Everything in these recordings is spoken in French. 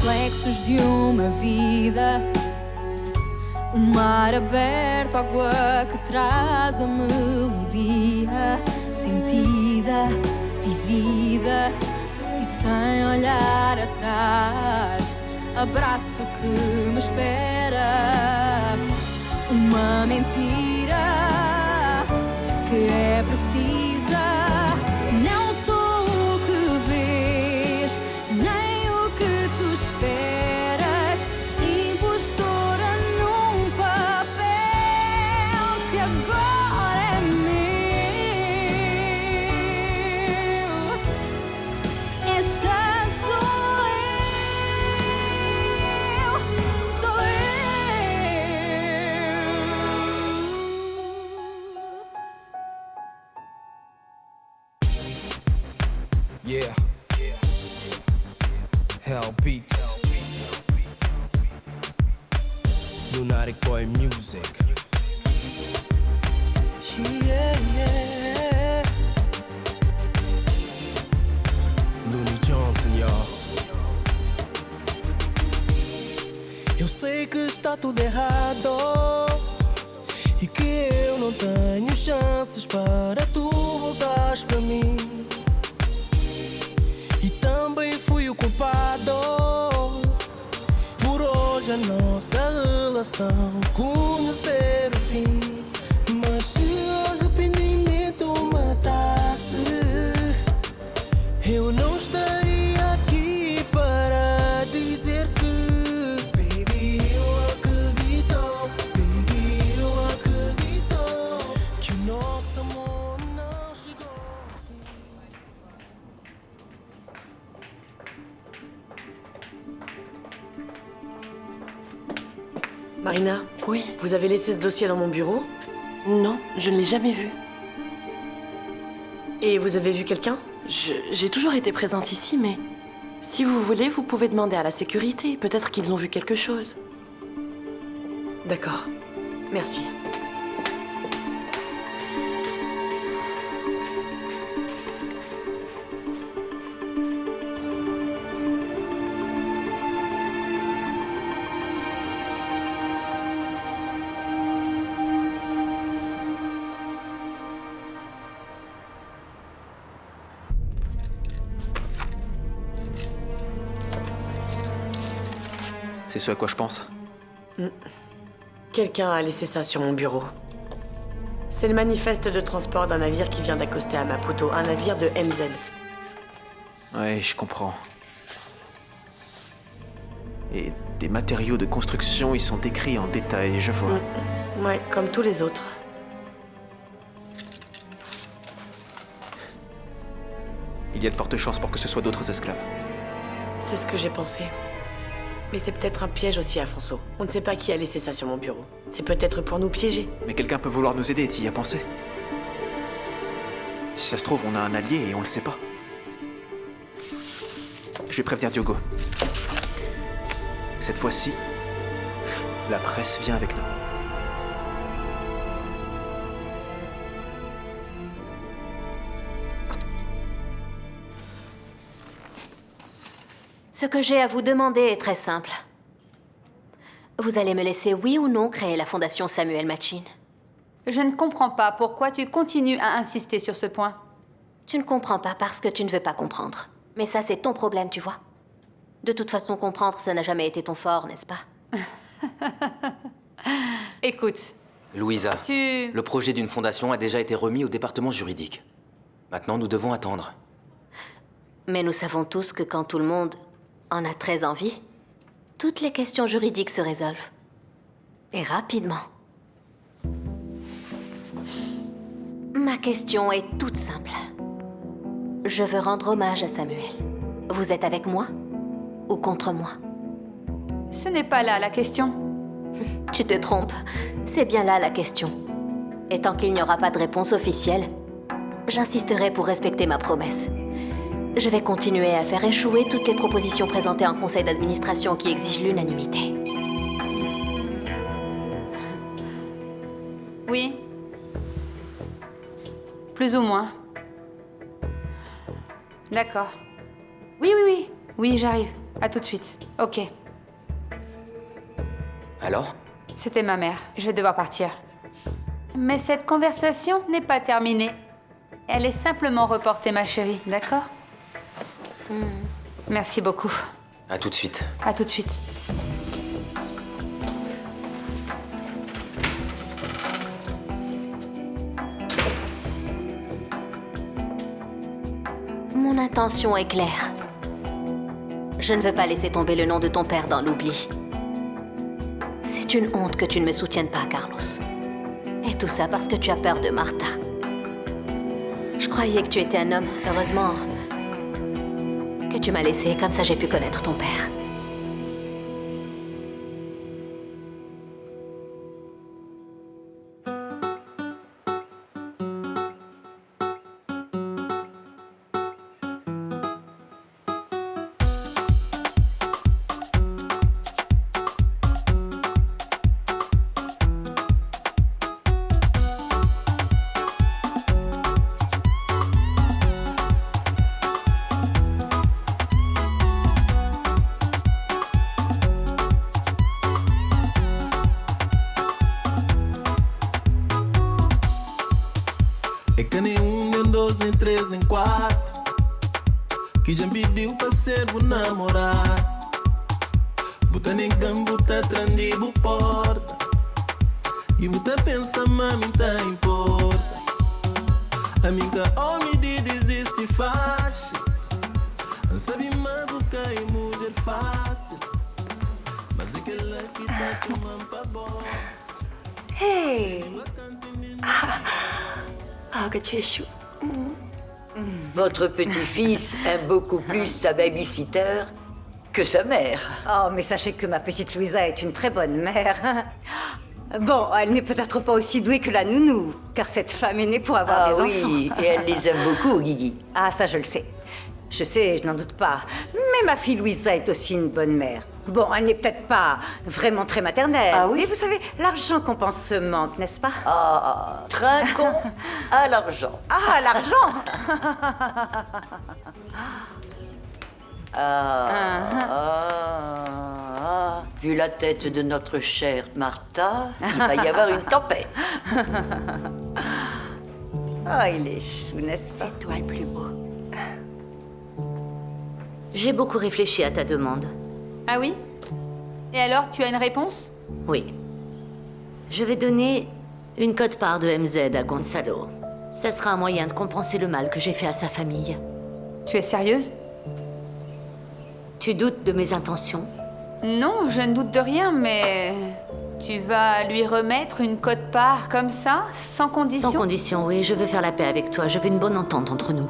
reflexos de uma vida. O mar aberto, água que traz a melodia sentida, vivida e sem olhar atrás. Abraço que me espera. Uma mentira que é precisa. Não sou o que vês, nem o que tu esperas. Impostora num papel que agora é meu. Esta sou eu, sou eu. Yeah. Hell Beats. Lunatic Boy Music. Yeah, yeah. Looney Johnson, y'all. Eu sei que está tudo errado e que eu não tenho chances para tu voltares para mim. E também fui o culpado por hoje a nossa relação conhecer o fim. Mas se o arrependimento matasse, eu não estaria aqui para dizer que baby, eu acredito, baby, eu acredito que o nosso amor não chegou ao fim. Marina, Oui. vous avez laissé ce dossier dans mon bureau? Non, je ne l'ai jamais vu. Et vous avez vu quelqu'un? J'ai toujours été présente ici, mais si vous voulez, vous pouvez demander à la sécurité. Peut-être qu'ils ont vu quelque chose. D'accord. Merci. C'est ce à quoi je pense. Quelqu'un a laissé ça sur mon bureau. C'est le manifeste de transport d'un navire qui vient d'accoster à Maputo, un navire de NZ. Ouais, je comprends. Et des matériaux de construction, ils sont décrits en détail, je vois. Ouais, comme tous les autres. Il y a de fortes chances pour que ce soit d'autres esclaves. C'est ce que j'ai pensé. Mais c'est peut-être un piège aussi, Afonso. On ne sait pas qui a laissé ça sur mon bureau. C'est peut-être pour nous piéger. Mais quelqu'un peut vouloir nous aider, t'y as pensé? Si ça se trouve, on a un allié et on le sait pas. Je vais prévenir Diogo. Cette fois-ci, la presse vient avec nous. Ce que j'ai à vous demander est très simple. Vous allez me laisser, oui ou non, créer la fondation Samuel Matchin? Je ne comprends pas pourquoi tu continues à insister sur ce point. Tu ne comprends pas parce que tu ne veux pas comprendre. Mais ça, c'est ton problème, tu vois. De toute façon, comprendre, ça n'a jamais été ton fort, n'est-ce pas? Écoute, Louisa, tu... le projet d'une fondation a déjà été remis au département juridique. Maintenant, nous devons attendre. Mais nous savons tous que quand tout le monde en a très envie, toutes les questions juridiques se résolvent. Et rapidement. Ma question est toute simple. Je veux rendre hommage à Samuel. Vous êtes avec moi ou contre moi? Ce n'est pas là la question. Tu te trompes. C'est bien là la question. Et tant qu'il n'y aura pas de réponse officielle, j'insisterai pour respecter ma promesse. Je vais continuer à faire échouer toutes les propositions présentées en conseil d'administration qui exigent l'unanimité. Oui. Plus ou moins. D'accord. Oui, oui, oui. Oui, j'arrive. À tout de suite. Ok. Alors? C'était ma mère. Je vais devoir partir. Mais cette conversation n'est pas terminée. Elle est simplement reportée, ma chérie, d'accord? Merci beaucoup. À tout de suite. À tout de suite. Mon intention est claire. Je ne veux pas laisser tomber le nom de ton père dans l'oubli. C'est une honte que tu ne me soutiennes pas, Carlos. Et tout ça parce que tu as peur de Martha. Je croyais que tu étais un homme. Heureusement que tu m'as laissé, comme ça j'ai pu connaître ton père. É que nem nem dois, nem três, nem quatro. Que já me pediu pra ser o namorado. Bota nem campo, tá trandido porta. E você pensa, mami, tá importa. Amiga, homem de desiste fácil. Não sabe mais do que é mulher fácil. Mas é que ela que tá tomando pra boa. Hey! Ah, que tu es chou. Votre petit-fils aime beaucoup plus sa babysitter que sa mère. Oh, mais sachez que ma petite Louisa est une très bonne mère. Bon, elle n'est peut-être pas aussi douée que la nounou, car cette femme est née pour avoir des enfants. Oui, et elle les aime beaucoup, Guigui. Ah, ça je le sais. Je sais, je n'en doute pas. Mais ma fille Louisa est aussi une bonne mère. Bon, elle n'est peut-être pas vraiment très maternelle. Ah oui? Mais vous savez, l'argent compense ce manque, n'est-ce pas? Ah, trinquons à l'argent. Ah, l'argent! Vu la tête de notre chère Martha, il va y avoir une tempête. Oh, il est chou, n'est-ce pas? C'est toi le plus beau. J'ai beaucoup réfléchi à ta demande. Ah oui? Et alors, tu as une réponse? Oui. Je vais donner une quote-part de MZ à Gonzalo. Ça sera un moyen de compenser le mal que j'ai fait à sa famille. Tu es sérieuse? Tu doutes de mes intentions? Non, je ne doute de rien, mais... Tu vas lui remettre une quote-part comme ça, sans condition? Sans condition, oui. Je veux faire la paix avec toi. Je veux une bonne entente entre nous.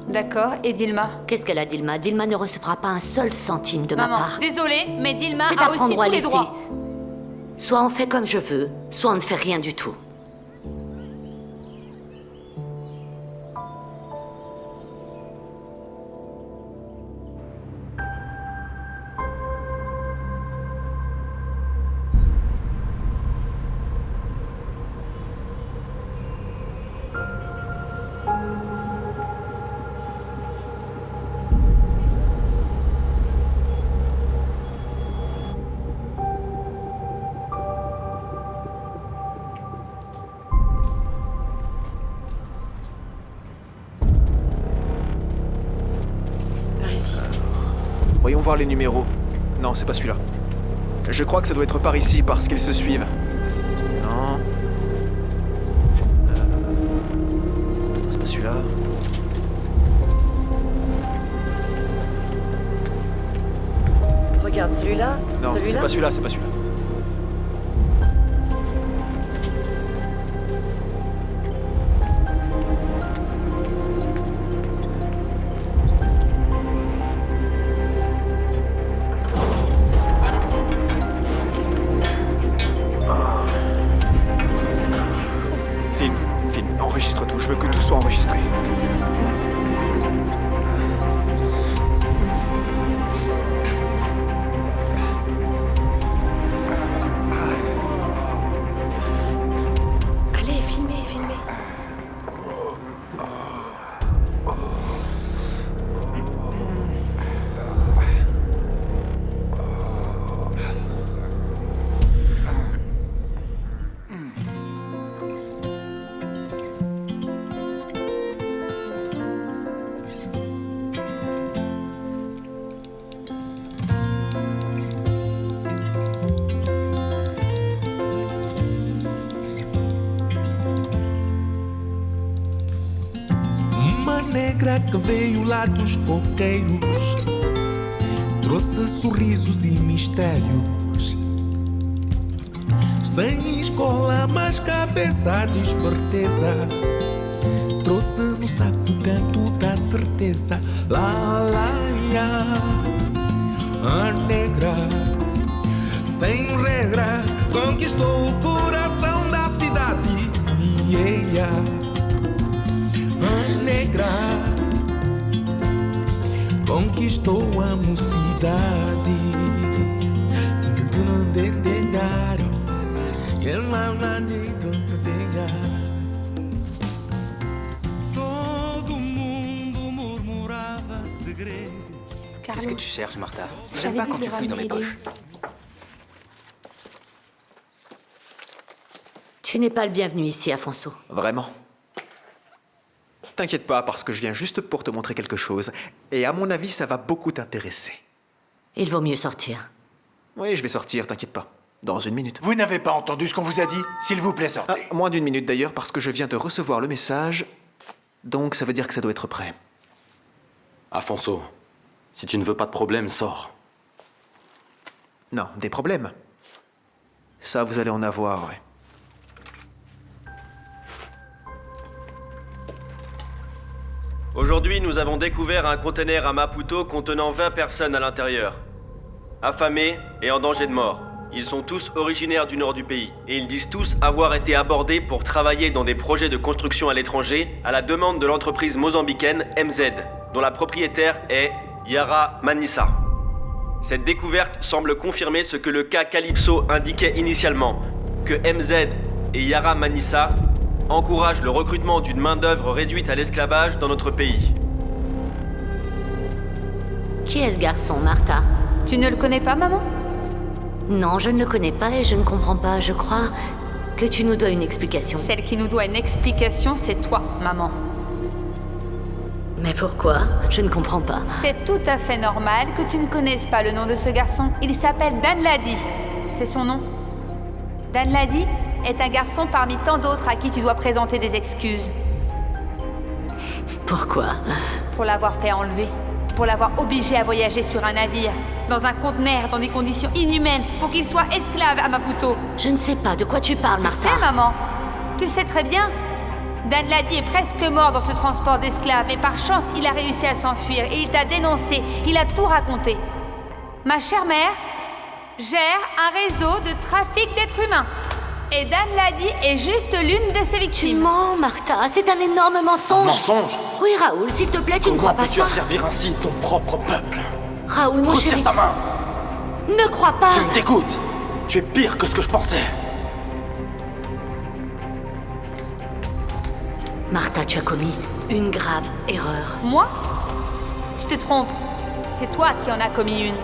D'accord. Et Dilma? Qu'est-ce qu'elle a, Dilma? Dilma ne recevra pas un seul centime de ma Maman, part. désolée, mais Dilma C'est a à aussi prendre ou tous à les laisser. droits. Soit on fait comme je veux, soit on ne fait rien du tout. Par ici. Voyons voir les numéros. Non, c'est pas celui-là. Je crois que ça doit être par ici parce qu'ils se suivent. Non. C'est pas celui-là. Regarde celui-là. Non, c'est Celui-là. pas celui-là, c'est pas celui-là. Film, enregistre tout. Je veux que tout soit enregistré. que veio lá dos coqueiros, trouxe sorrisos e mistérios. Sem escola, mas cabeça de esperteza, trouxe no saco o canto da certeza. Lá, lá, ya, a negra, sem regra, conquistou o coração da cidade. Yeah, a negra conquistou a mocidade. Todo mundo murmurava segredos. Qu'est-ce que tu cherches, Martha? J'aime pas quand tu fouilles dans mes poches. Tu n'es pas le bienvenu ici, Afonso. Vraiment? T'inquiète pas, parce que je viens juste pour te montrer quelque chose. Et à mon avis, ça va beaucoup t'intéresser. Il vaut mieux sortir. Oui, je vais sortir, t'inquiète pas. Dans 1 minute. Vous n'avez pas entendu ce qu'on vous a dit? S'il vous plaît, sortez. Moins d'1 minute d'ailleurs, parce que je viens de recevoir le message. Donc ça veut dire que ça doit être prêt. Afonso, si tu ne veux pas de problème, sors. Non, des problèmes. Ça, vous allez en avoir, ouais. Aujourd'hui, nous avons découvert un conteneur à Maputo contenant 20 personnes à l'intérieur. Affamés et en danger de mort. Ils sont tous originaires du nord du pays. Et ils disent tous avoir été abordés pour travailler dans des projets de construction à l'étranger à la demande de l'entreprise mozambicaine MZ, dont la propriétaire est Yara Manissa. Cette découverte semble confirmer ce que le cas Calypso indiquait initialement, que MZ et Yara Manissa encouragent le recrutement d'une main-d'œuvre réduite à l'esclavage dans notre pays. Qui est ce garçon, Martha? Tu ne le connais pas, maman? Non, je ne le connais pas et je ne comprends pas. Je crois que tu nous dois une explication. Celle qui nous doit une explication, c'est toi, maman. Mais pourquoi? Je ne comprends pas. C'est tout à fait normal que tu ne connaisses pas le nom de ce garçon. Il s'appelle Danladi. C'est son nom. Danladi est un garçon parmi tant d'autres à qui tu dois présenter des excuses. Pourquoi? Pour l'avoir fait enlever. Pour l'avoir obligé à voyager sur un navire. Dans un conteneur, dans des conditions inhumaines, pour qu'il soit esclave à Maputo. Je ne sais pas de quoi tu parles, Martha. Tu sais, maman. Tu le sais très bien. Danladi est presque mort dans ce transport d'esclaves, mais par chance, il a réussi à s'enfuir et il t'a dénoncé. Il a tout raconté. Ma chère mère gère un réseau de trafic d'êtres humains. Et Danladi est juste l'une de ses victimes. Tu mens, Martha. C'est un énorme mensonge. Un mensonge? Oui, Raoul, s'il te plaît, tu ne crois pas ça? Comment peux-tu asservir ainsi ton propre peuple? Raoul, mon chéri... Retire ta main! Ne crois pas! Tu me dégoûtes! Tu es pire que ce que je pensais! Martha, tu as commis une grave erreur. Moi? Tu te trompes. C'est toi qui en as commis une.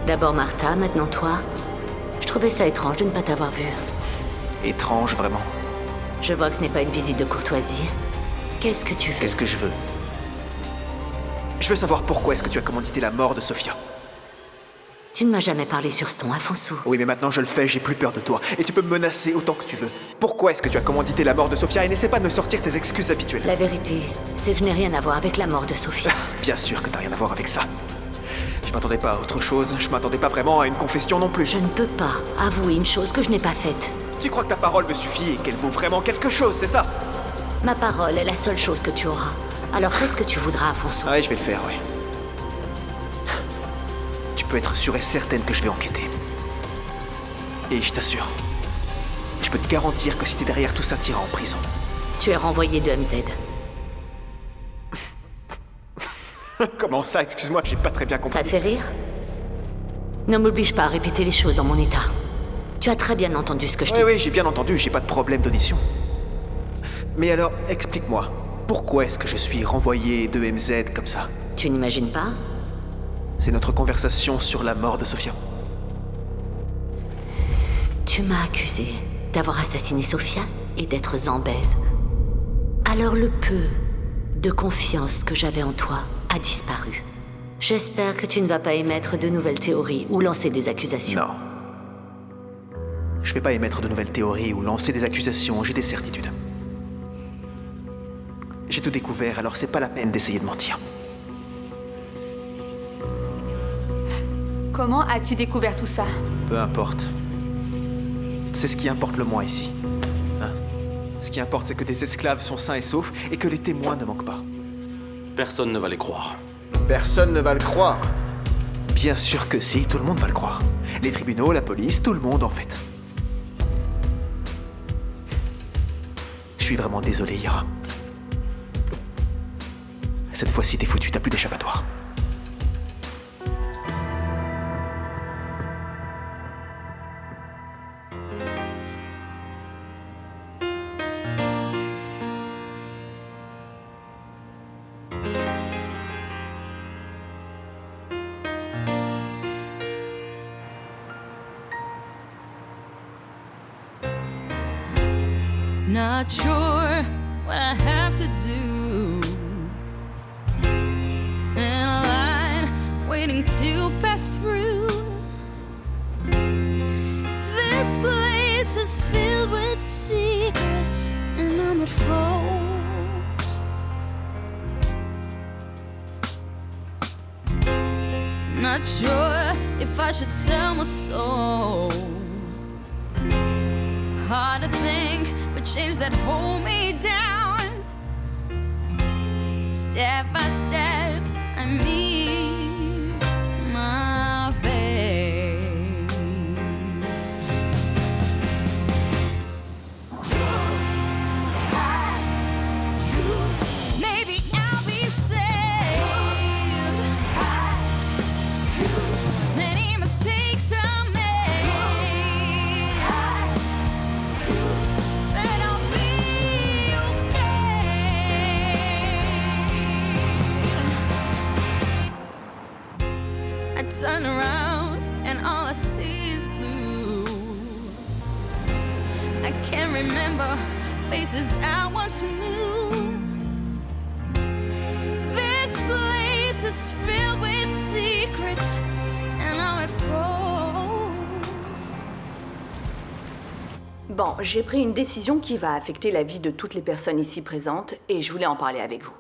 D'abord Martha, maintenant toi. Je trouvais ça étrange de ne pas t'avoir vue. Étrange, vraiment. Je vois que ce n'est pas une visite de courtoisie. Qu'est-ce que tu veux? Qu'est-ce que je veux? Je veux savoir pourquoi est-ce que tu as commandité la mort de Sofia. Tu ne m'as jamais parlé sur ce ton, Afonso. Oui, mais maintenant je le fais, j'ai plus peur de toi. Et tu peux me menacer autant que tu veux. Pourquoi est-ce que tu as commandité la mort de Sofia? Et n'essaie pas de me sortir tes excuses habituelles. La vérité, c'est que je n'ai rien à voir avec la mort de Sofia. Bien sûr que t'as rien à voir avec ça. Je m'attendais pas à autre chose, je m'attendais pas vraiment à une confession non plus. Je ne peux pas avouer une chose que je n'ai pas faite. Tu crois que ta parole me suffit et qu'elle vaut vraiment quelque chose, c'est ça? Ma parole est la seule chose que tu auras. Alors fais ce que tu voudras, Afonso. Ouais, je vais le faire, oui. Tu peux être sûre et certaine que je vais enquêter. Et je t'assure, je peux te garantir que si t'es derrière tout ça, t'iras en prison. Tu es renvoyé de MZ. Comment ça? Excuse-moi, j'ai pas très bien compris. Ça te fait rire? Ne m'oblige pas à répéter les choses dans mon état. Tu as très bien entendu ce que je t'ai dit. Oui, j'ai bien entendu, j'ai pas de problème d'audition. Mais alors, explique-moi, pourquoi est-ce que je suis renvoyé de MZ comme ça? Tu n'imagines pas? C'est notre conversation sur la mort de Sofia. Tu m'as accusé d'avoir assassiné Sofia et d'être Zambèze. Alors le peu de confiance que j'avais en toi a disparu. J'espère que tu ne vas pas émettre de nouvelles théories ou lancer des accusations. Non. Je vais pas émettre de nouvelles théories ou lancer des accusations, j'ai des certitudes. J'ai tout découvert, alors c'est pas la peine d'essayer de mentir. Comment as-tu découvert tout ça? Peu importe. C'est ce qui importe le moins ici. Hein? Ce qui importe, c'est que des esclaves sont sains et saufs et que les témoins ne manquent pas. Personne ne va les croire. Personne ne va le croire. Bien sûr que si, tout le monde va le croire. Les tribunaux, la police, tout le monde en fait. Je suis vraiment désolé, Yara. Cette fois-ci, t'es foutu, t'as plus d'échappatoire. Not sure what I have to do. In a line waiting to pass through. This place is filled with secrets, and I'm at fault. Not sure if I should sell my soul. Hard to think, but chains that hold me down. Step by step, I meet my fate. Maybe I'll be saved. Many mistakes I made, but I'll be okay. I turn around and all I see is blue. I can't remember faces I once knew. This place is filled with secrets, and I'm at fault. Bon, j'ai pris une décision qui va affecter la vie de toutes les personnes ici présentes et je voulais en parler avec vous.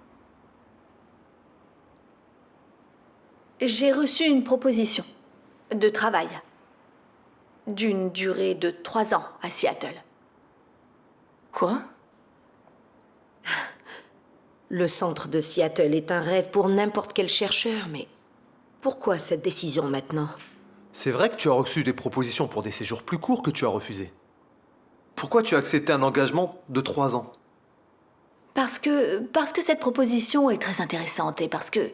J'ai reçu une proposition de travail d'une durée de 3 ans à Seattle. Quoi? Le centre de Seattle est un rêve pour n'importe quel chercheur, mais pourquoi cette décision maintenant? C'est vrai que tu as reçu des propositions pour des séjours plus courts que tu as refusés. Pourquoi tu as accepté un engagement de 3 ans? Parce que cette proposition est très intéressante et parce que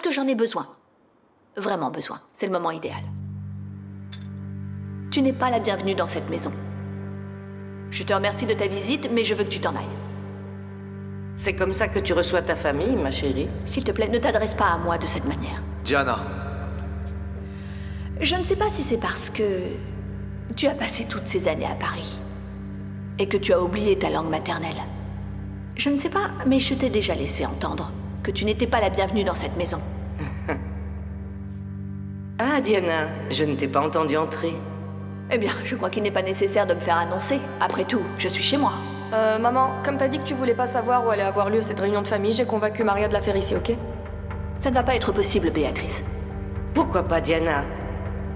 j'en ai besoin. Vraiment besoin. C'est le moment idéal. Tu n'es pas la bienvenue dans cette maison. Je te remercie de ta visite, mais je veux que tu t'en ailles. C'est comme ça que tu reçois ta famille, ma chérie? S'il te plaît, ne t'adresse pas à moi de cette manière. Diana. Je ne sais pas si c'est parce que tu as passé toutes ces années à Paris et que tu as oublié ta langue maternelle. Je ne sais pas, mais je t'ai déjà laissé entendre que tu n'étais pas la bienvenue dans cette maison. Ah, Diana, je ne t'ai pas entendu entrer. Eh bien, je crois qu'il n'est pas nécessaire de me faire annoncer. Après tout, je suis chez moi. Maman, comme t'as dit que tu voulais pas savoir où allait avoir lieu cette réunion de famille, j'ai convaincu Maria de la faire ici, ok? Ça ne va pas être possible, Béatrice. Pourquoi pas, Diana?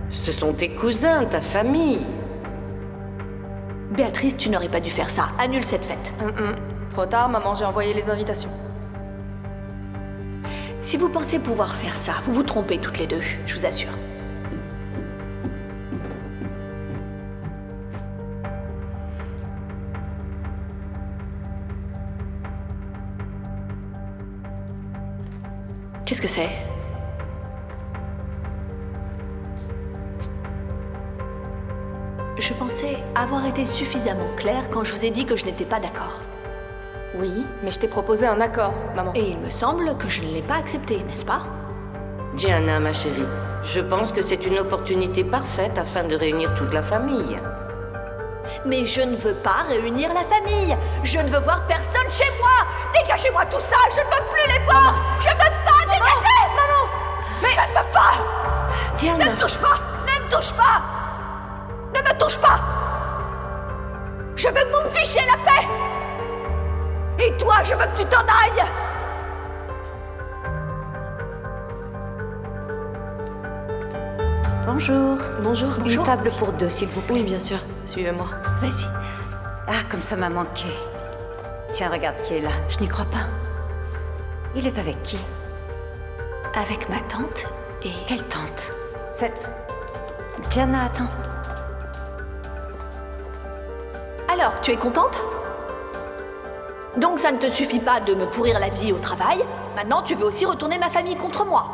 Ce sont tes cousins, ta famille. Béatrice, tu n'aurais pas dû faire ça. Annule cette fête. Trop tard, maman, j'ai envoyé les invitations. Si vous pensez pouvoir faire ça, vous vous trompez toutes les deux, je vous assure. Qu'est-ce que c'est? Je pensais avoir été suffisamment claire quand je vous ai dit que je n'étais pas d'accord. Oui, mais je t'ai proposé un accord, maman. Et il me semble que je ne l'ai pas accepté, n'est-ce pas? Diana, ma chérie, je pense que c'est une opportunité parfaite afin de réunir toute la famille. Mais je ne veux pas réunir la famille. Je ne veux voir personne chez moi. Dégagez-moi tout ça, je ne veux plus les voir. Je ne veux pas, dégagez. Maman, mais je ne veux pas. Diana. Ne me touche pas, ne me touche pas. Ne me touche pas. Je veux que vous me fichiez la paix. Et toi, je veux que tu t'en ailles! Bonjour. Bonjour. Une table pour deux, s'il vous plaît. Oui, bien sûr. Suivez-moi. Vas-y. Ah, comme ça m'a manqué. Tiens, regarde qui est là. Je n'y crois pas. Il est avec qui? Avec ma tante et... Quelle tante? Cette... Diana, attends. Alors, tu es contente? Donc ça ne te suffit pas de me pourrir la vie au travail. Maintenant, tu veux aussi retourner ma famille contre moi.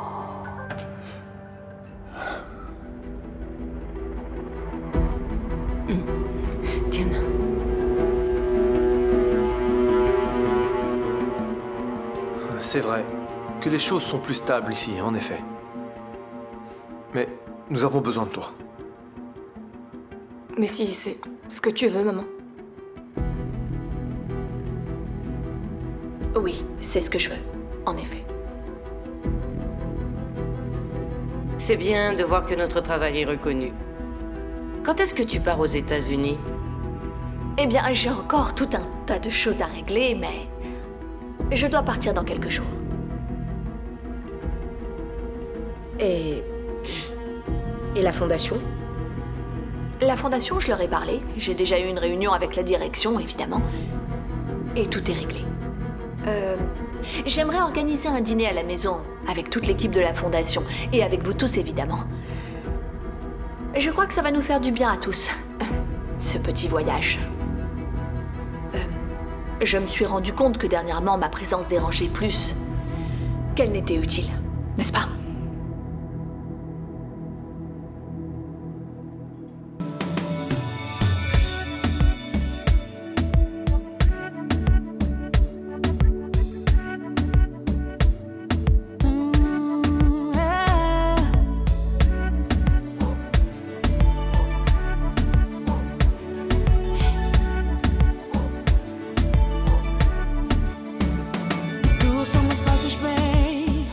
Diana. C'est vrai que les choses sont plus stables ici, en effet. Mais nous avons besoin de toi. Mais si, c'est ce que tu veux, maman. Oui, c'est ce que je veux, en effet. C'est bien de voir que notre travail est reconnu. Quand est-ce que tu pars aux États-Unis? Eh bien, j'ai encore tout un tas de choses à régler, mais... je dois partir dans quelques jours. Et la fondation? La fondation, je leur ai parlé. J'ai déjà eu une réunion avec la direction, évidemment. Et tout est réglé. J'aimerais organiser un dîner à la maison, avec toute l'équipe de la fondation, et avec vous tous, évidemment. Je crois que ça va nous faire du bien à tous, ce petit voyage. Je me suis rendu compte que dernièrement, ma présence dérangeait plus qu'elle n'était utile, n'est-ce pas? Tu só me fazes bem.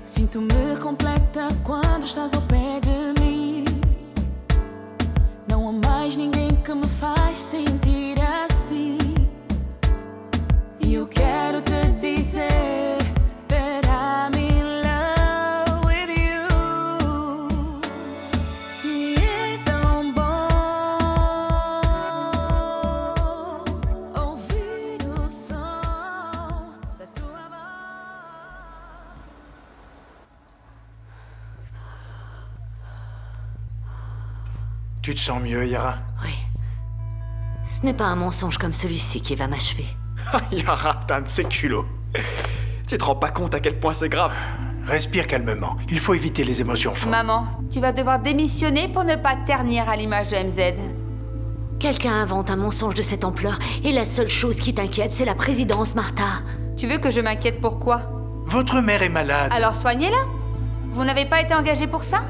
Sinto-me completa quando estás ao pé de mim. Não há mais ninguém que me faz sentir assim. E eu quero te dizer that I'm in love with you. E é tão bom ouvir o som da tua voz. Tu te sens mieux, Yara? Oui. Ce n'est pas un mensonge comme celui-ci qui va m'achever. Yara, t'as un de ces culots. Tu te rends pas compte à quel point c'est grave? Respire calmement. Il faut éviter les émotions fortes. Maman, tu vas devoir démissionner pour ne pas ternir à l'image de MZ. Quelqu'un invente un mensonge de cette ampleur et la seule chose qui t'inquiète, c'est la présidence, Martha. Tu veux que je m'inquiète pourquoi? Votre mère est malade. Alors soignez-la. Vous n'avez pas été engagé pour ça?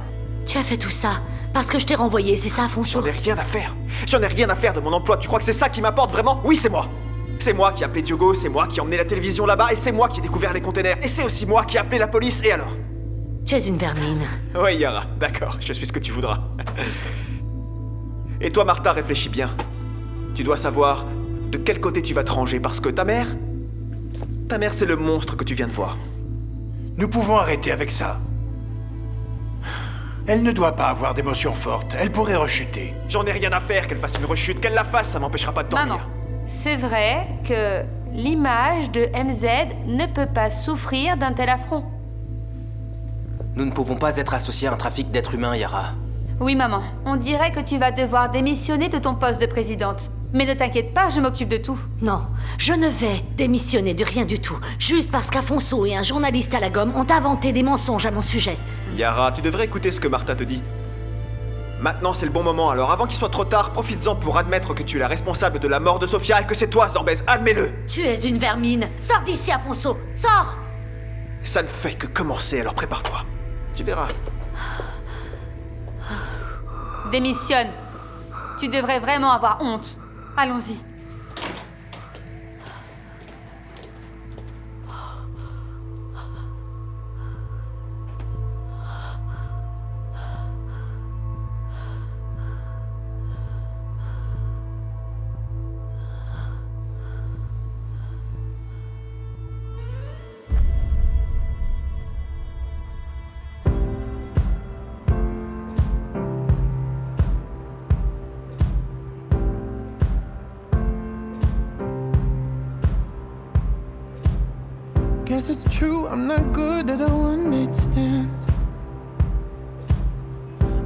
Tu as fait tout ça parce que je t'ai renvoyé, c'est ça, Afonso? J'en ai rien à faire. J'en ai rien à faire de mon emploi. Tu crois que c'est ça qui m'apporte vraiment? Oui, c'est moi. C'est moi qui ai appelé Diogo, c'est moi qui ai emmené la télévision là-bas, et c'est moi qui ai découvert les containers. Et c'est aussi moi qui ai appelé la police, et alors? Tu es une vermine. Oui, Yara, d'accord, je suis ce que tu voudras. Et toi, Martha, réfléchis bien. Tu dois savoir de quel côté tu vas te ranger, parce que ta mère, c'est le monstre que tu viens de voir. Nous pouvons arrêter avec ça. Elle ne doit pas avoir d'émotions fortes. Elle pourrait rechuter. J'en ai rien à faire qu'elle fasse une rechute. Qu'elle la fasse, ça m'empêchera pas de dormir. Maman, c'est vrai que l'image de MZ ne peut pas souffrir d'un tel affront. Nous ne pouvons pas être associés à un trafic d'êtres humains, Yara. Oui, maman, on dirait que tu vas devoir démissionner de ton poste de présidente. Mais ne t'inquiète pas, je m'occupe de tout. Non, je ne vais démissionner de rien du tout, juste parce qu'Afonso et un journaliste à la gomme ont inventé des mensonges à mon sujet. Yara, tu devrais écouter ce que Martha te dit. Maintenant, c'est le bon moment, alors avant qu'il soit trop tard, profites-en pour admettre que tu es la responsable de la mort de Sofia et que c'est toi, Zambèze, admets-le! Tu es une vermine. Sors d'ici, Afonso. Sors! Ça ne fait que commencer, alors prépare-toi. Tu verras. Démissionne. Tu devrais vraiment avoir honte. Allons-y. Yes, it's true, I'm not good at a one-night stand.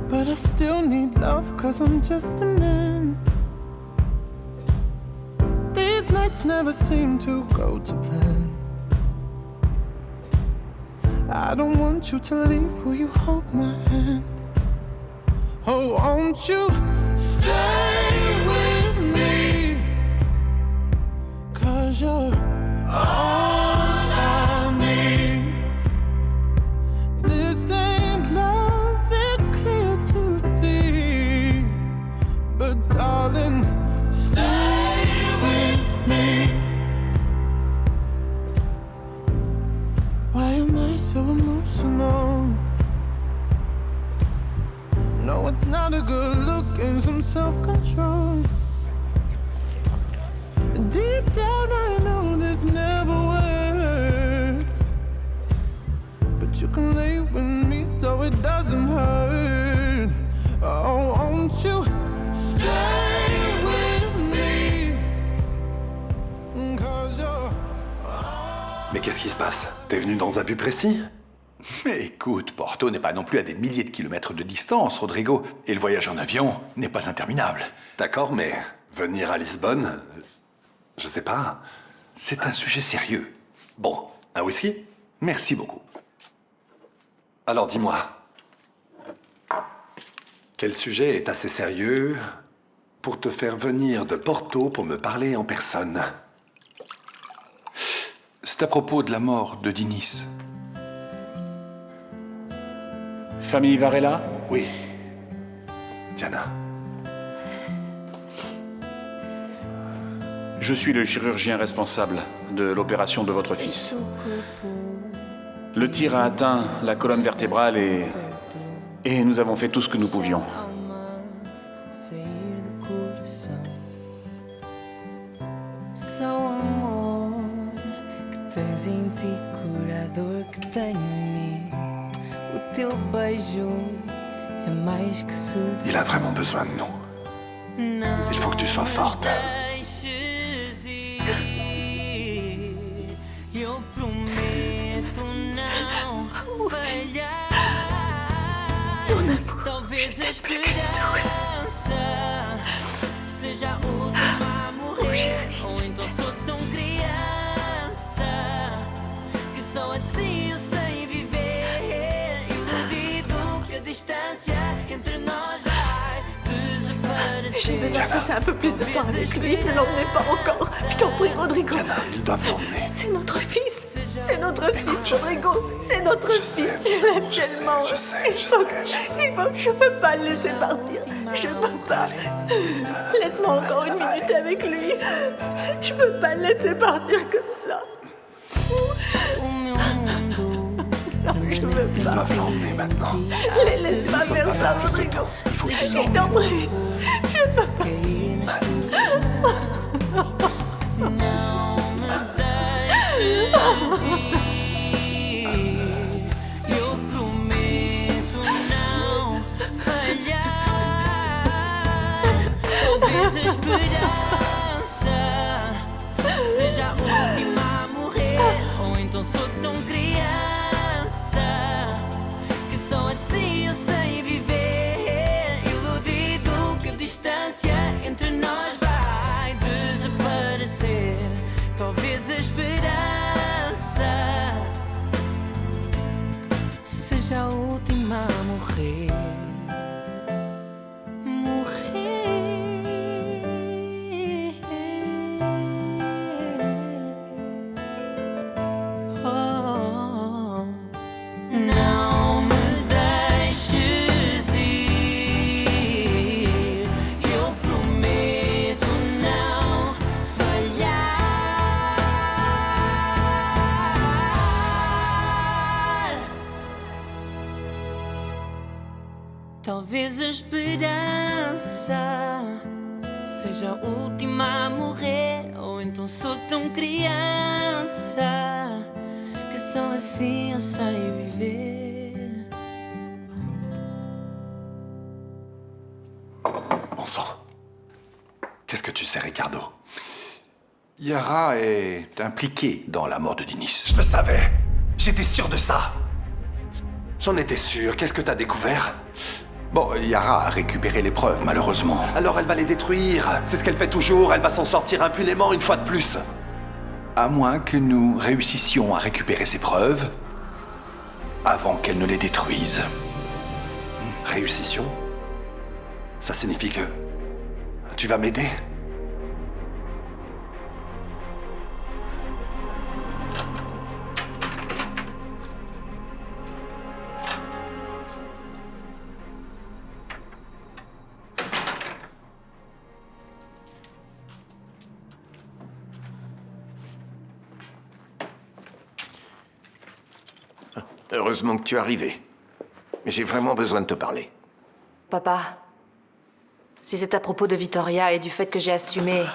But I still need love, cause I'm just a man. These nights never seem to go to plan. I don't want you to leave, will you hold my hand? Oh, won't you stay with me? Cause you're all I need. This ain't love, it's clear to see. But darling, stay with me. Why am I so emotional? No, it's not a good look and some self-control. Deep down I know this never works, but you can lay with me so it doesn't hurt. Oh, won't you stay with me? 'Cause you're... Mais qu'est-ce qui se passe? T'es venu dans un but précis? Mais écoute, Porto n'est pas non plus à des milliers de kilomètres de distance, Rodrigo. Et le voyage en avion n'est pas interminable. D'accord, mais venir à Lisbonne, je sais pas, c'est un sujet sérieux. Bon, un whisky? Merci beaucoup. Alors dis-moi, quel sujet est assez sérieux pour te faire venir de Porto pour me parler en personne? C'est à propos de la mort de Dinis. Famille Varela? Oui. Diana. Je suis le chirurgien responsable de l'opération de votre fils. Le tir a atteint la colonne vertébrale et nous avons fait tout ce que nous pouvions. Il a vraiment besoin de nous. Il faut que tu sois forte. Mon amour, je t'aime plus que tout. Oh, chérie, je t'aime. J'ai besoin de passer un peu plus de temps avec lui. Ne l'emmenez pas encore. Je t'en prie, Rodrigo. Diana, ils doivent l'emmener. C'est notre fils. C'est notre fils, Rodrigo. C'est notre fils. Je l'aime tellement. Je sais. Je peux pas le laisser partir. Je peux pas. Laisse-moi encore une minute avec lui. Je peux pas le laisser partir comme ça. Non, je veux pas. Ils doivent l'emmener maintenant. Laisse-moi faire ça, Rodrigo. Il faut qu'ils Je l'emmènent. t'en prie. Je peux pas. Talvez a esperança seja a última a morrer, ou então sou tão criança que só assim eu sei viver. Bon sang. Qu'est-ce que tu sais, Ricardo? Yara est impliquée dans la mort de Dinis. Je le savais. J'étais sûr de ça. J'en étais sûr. Qu'est-ce que t'as découvert? Bon, Yara a récupéré les preuves, malheureusement. Alors elle va les détruire. C'est ce qu'elle fait toujours. Elle va s'en sortir impunément une fois de plus. À moins que nous réussissions à récupérer ces preuves avant qu'elle ne les détruise. Réussissions? Ça signifie que... tu vas m'aider? Heureusement que tu es arrivé. Mais j'ai vraiment besoin de te parler. Papa, si c'est à propos de Vittoria et du fait que j'ai assumé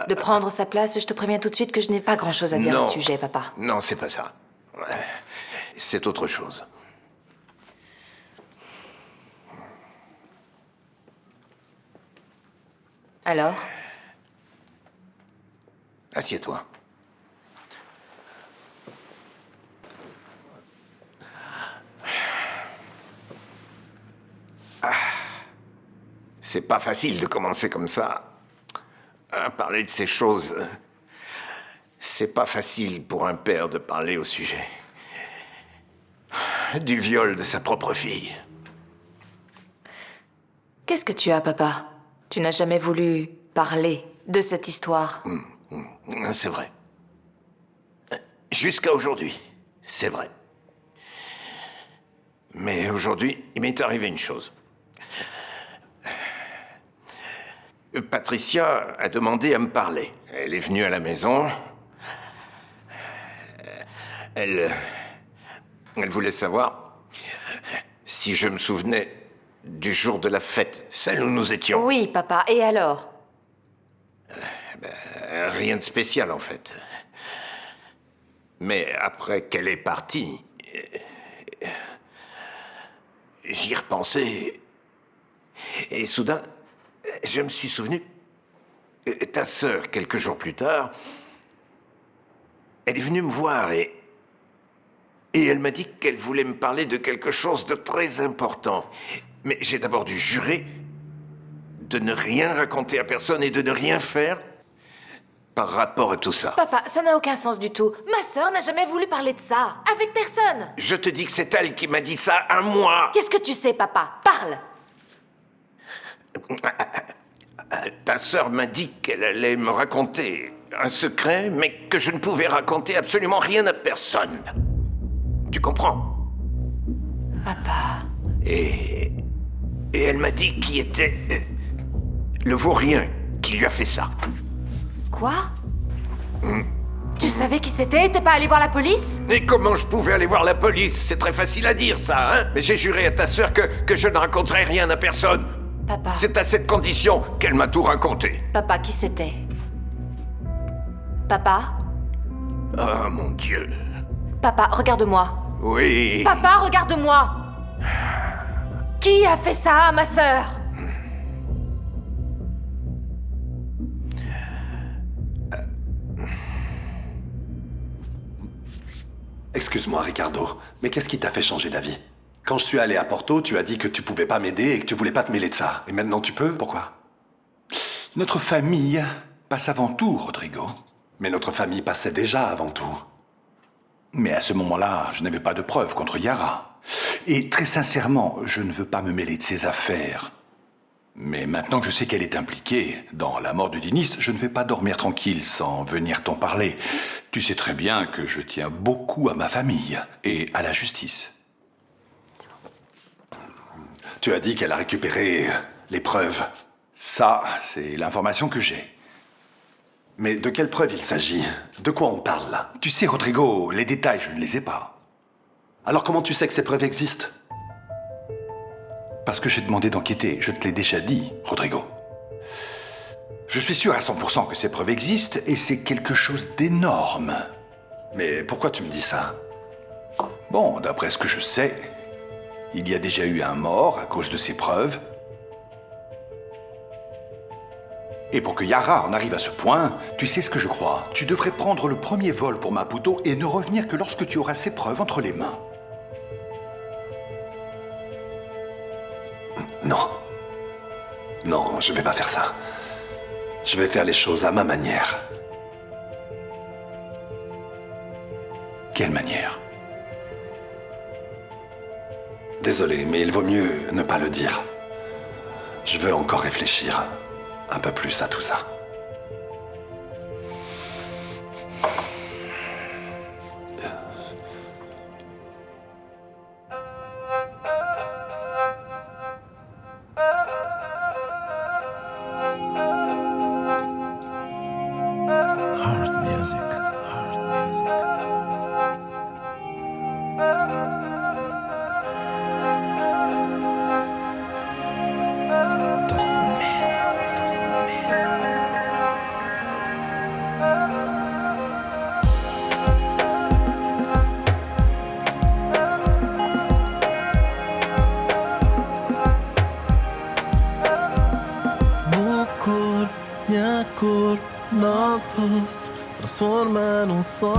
de prendre sa place, je te préviens tout de suite que je n'ai pas grand-chose à dire à ce sujet, papa. Non, c'est pas ça. C'est autre chose. Alors? Assieds-toi. C'est pas facile de commencer comme ça. À parler de ces choses. C'est pas facile pour un père de parler au sujet du viol de sa propre fille. Qu'est-ce que tu as, papa? Tu n'as jamais voulu parler de cette histoire. C'est vrai. Jusqu'à aujourd'hui, c'est vrai. Mais aujourd'hui, il m'est arrivé une chose. Patricia a demandé à me parler. Elle est venue à la maison. Elle voulait savoir si je me souvenais du jour de la fête, celle où nous étions. Oui, papa. Et alors? Rien de spécial, en fait. Mais après qu'elle est partie, j'y repensais. Et soudain, je me suis souvenu. Ta sœur, quelques jours plus tard, elle est venue me voir et elle m'a dit qu'elle voulait me parler de quelque chose de très important. Mais j'ai d'abord dû jurer de ne rien raconter à personne et de ne rien faire par rapport à tout ça. Papa, ça n'a aucun sens du tout. Ma sœur n'a jamais voulu parler de ça. Avec personne. Je te dis que c'est elle qui m'a dit ça à moi. Qu'est-ce que tu sais, papa? Parle. Ta sœur m'a dit qu'elle allait me raconter un secret, mais que je ne pouvais raconter absolument rien à personne. Tu comprends? Papa. Et elle m'a dit qui était le vaurien qui lui a fait ça. Quoi? Tu savais qui c'était et t'es pas allé voir la police? Et comment je pouvais aller voir la police? C'est très facile à dire, ça, hein? Mais j'ai juré à ta sœur que je ne raconterais rien à personne. Papa. C'est à cette condition qu'elle m'a tout raconté. Papa, qui c'était? Papa? Oh, mon Dieu. Papa, regarde-moi. Oui. Papa, regarde-moi. Qui a fait ça à ma sœur? Excuse-moi, Ricardo, mais qu'est-ce qui t'a fait changer d'avis? Quand je suis allé à Porto, tu as dit que tu pouvais pas m'aider et que tu voulais pas te mêler de ça. Et maintenant tu peux? Pourquoi? Notre famille passe avant tout, Rodrigo. Mais notre famille passait déjà avant tout. Mais à ce moment-là, je n'avais pas de preuves contre Yara. Et très sincèrement, je ne veux pas me mêler de ses affaires. Mais maintenant que je sais qu'elle est impliquée dans la mort de Dinis, je ne vais pas dormir tranquille sans venir t'en parler. Tu sais très bien que je tiens beaucoup à ma famille et à la justice. Tu as dit qu'elle a récupéré les preuves. Ça, c'est l'information que j'ai. Mais de quelles preuves il s'agit? De quoi on parle là? Tu sais, Rodrigo, les détails, je ne les ai pas. Alors comment tu sais que ces preuves existent? Parce que j'ai demandé d'enquêter. Je te l'ai déjà dit, Rodrigo. Je suis sûr à 100% que ces preuves existent et c'est quelque chose d'énorme. Mais pourquoi tu me dis ça? Bon, d'après ce que je sais, il y a déjà eu un mort à cause de ces preuves. Et pour que Yara en arrive à ce point, tu sais ce que je crois. Tu devrais prendre le premier vol pour Maputo et ne revenir que lorsque tu auras ses preuves entre les mains. Non. Non, je vais pas faire ça. Je vais faire les choses à ma manière. Quelle manière? Désolé, mais il vaut mieux ne pas le dire. Je veux encore réfléchir un peu plus à tout ça. Bucur, Nhakur, nossos transforma num só.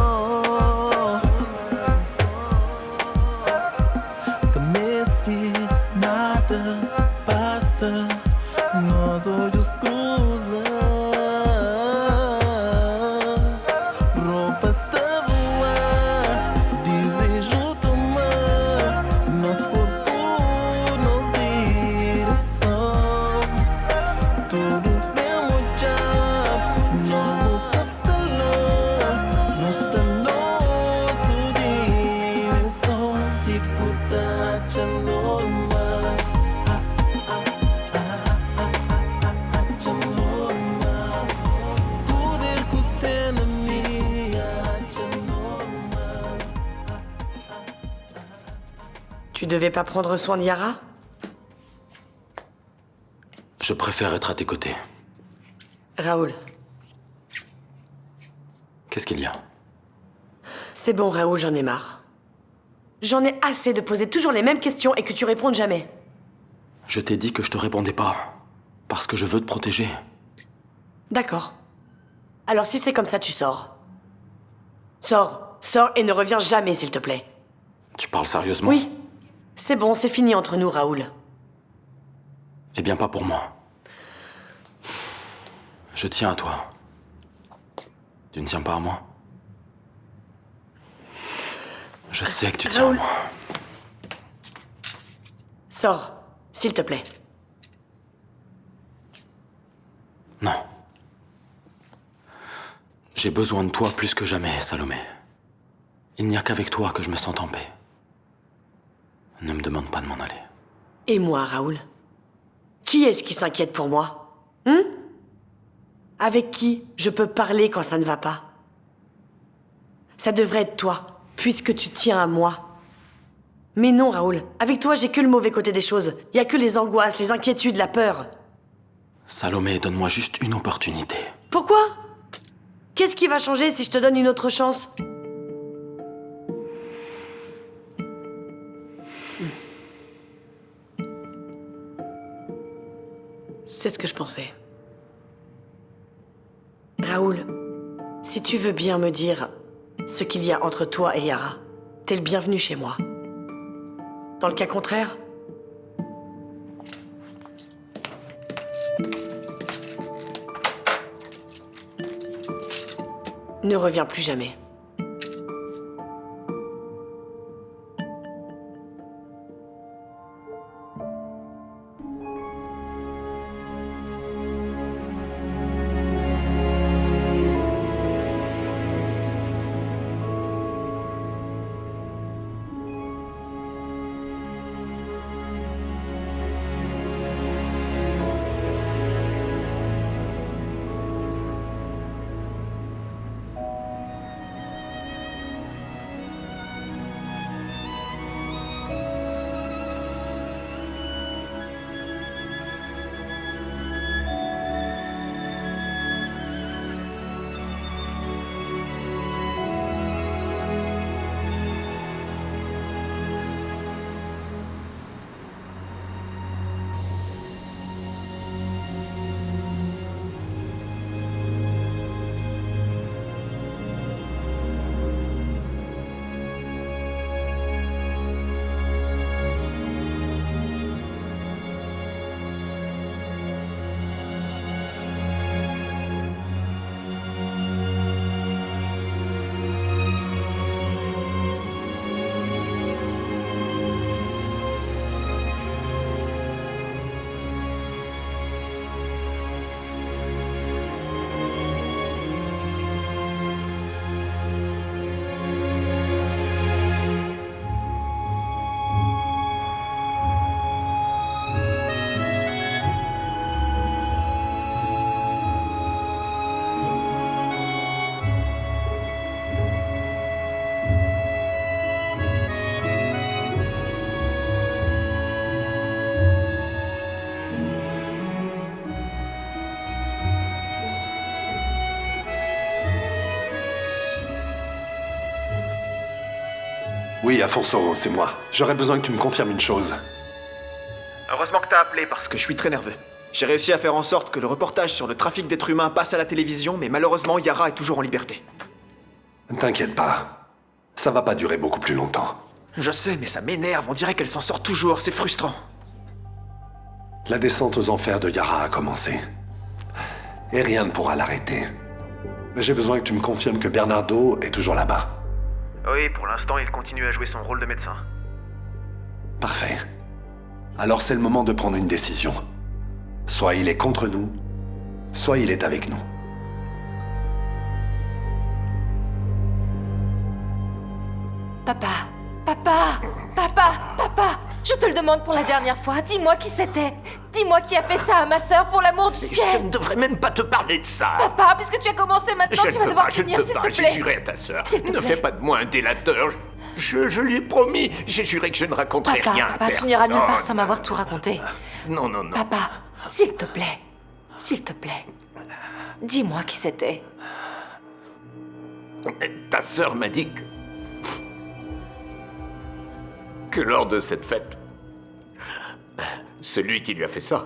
Cameste, nada basta, nós olhos cruzam. Roupas a voar, desejo tomar, nosso corpo, nos direção. Tudo mesmo job, nós no castelo, nos está noutra dimensão. Se puder, já normal, já normal. Poder que tem na minha, já normal. Tu devais pas prendre soin de Yara? Je préfère être à tes côtés. Raoul. Qu'est-ce qu'il y a? C'est bon, Raoul, j'en ai marre. J'en ai assez de poser toujours les mêmes questions et que tu répondes jamais. Je t'ai dit que je te répondais pas. Parce que je veux te protéger. D'accord. Alors si c'est comme ça, tu sors. Sors. Sors et ne reviens jamais, s'il te plaît. Tu parles sérieusement? Oui. C'est bon, c'est fini entre nous, Raoul. Eh bien, pas pour moi. Je tiens à toi. Tu ne tiens pas à moi? Je sais que tu tiens Raoul. à moi. Sors, s'il te plaît. Non. J'ai besoin de toi plus que jamais, Salomé. Il n'y a qu'avec toi que je me sens en paix. Ne me demande pas de m'en aller. Et moi, Raoul? Qui est-ce qui s'inquiète pour moi? Avec qui je peux parler quand ça ne va pas? Ça devrait être toi, puisque tu tiens à moi. Mais non, Raoul. Avec toi, j'ai que le mauvais côté des choses. Il y a que les angoisses, les inquiétudes, la peur. Salomé, donne-moi juste une opportunité. Pourquoi? Qu'est-ce qui va changer si je te donne une autre chance? C'est ce que je pensais. Raoul, si tu veux bien me dire ce qu'il y a entre toi et Yara, t'es le bienvenu chez moi. Dans le cas contraire, ne reviens plus jamais. Afonso, c'est moi. J'aurais besoin que tu me confirmes une chose. Heureusement que t'as appelé parce que je suis très nerveux. J'ai réussi à faire en sorte que le reportage sur le trafic d'êtres humains passe à la télévision, mais malheureusement, Yara est toujours en liberté. T'inquiète pas. Ça va pas durer beaucoup plus longtemps. Je sais, mais ça m'énerve. On dirait qu'elle s'en sort toujours. C'est frustrant. La descente aux enfers de Yara a commencé. Et rien ne pourra l'arrêter. Mais j'ai besoin que tu me confirmes que Bernardo est toujours là-bas. Oui, pour l'instant, il continue à jouer son rôle de médecin. Parfait. Alors c'est le moment de prendre une décision. Soit il est contre nous, soit il est avec nous. Papa, je te le demande pour la dernière fois. Dis-moi qui c'était. Dis-moi qui a fait ça à ma sœur, pour l'amour du ciel. Je ne devrais même pas te parler de ça. Papa, puisque tu as commencé maintenant, tu vas devoir finir, s'il te plaît. J'ai juré à ta sœur. Ne fais pas de moi un délateur. Je lui ai promis. J'ai juré que je ne raconterai rien à personne. Tu n'iras nulle part sans m'avoir tout raconté. Non. Papa, s'il te plaît. Dis-moi qui c'était. Ta sœur m'a dit que lors de cette fête, celui qui lui a fait ça,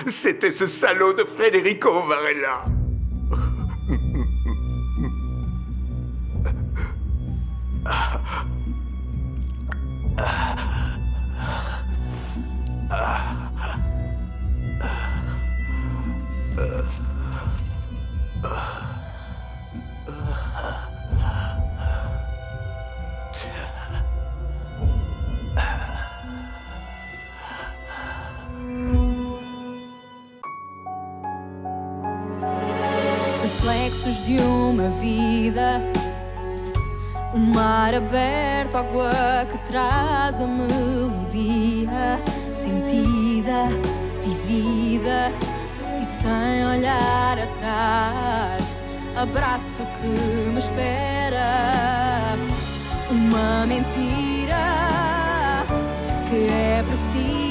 c'était ce salaud de Federico Varela. Reflexos de uma vida, mar aberto, água que traz a melodia sentida, vivida e sem olhar atrás. Abraço que me espera, uma mentira que é precisa.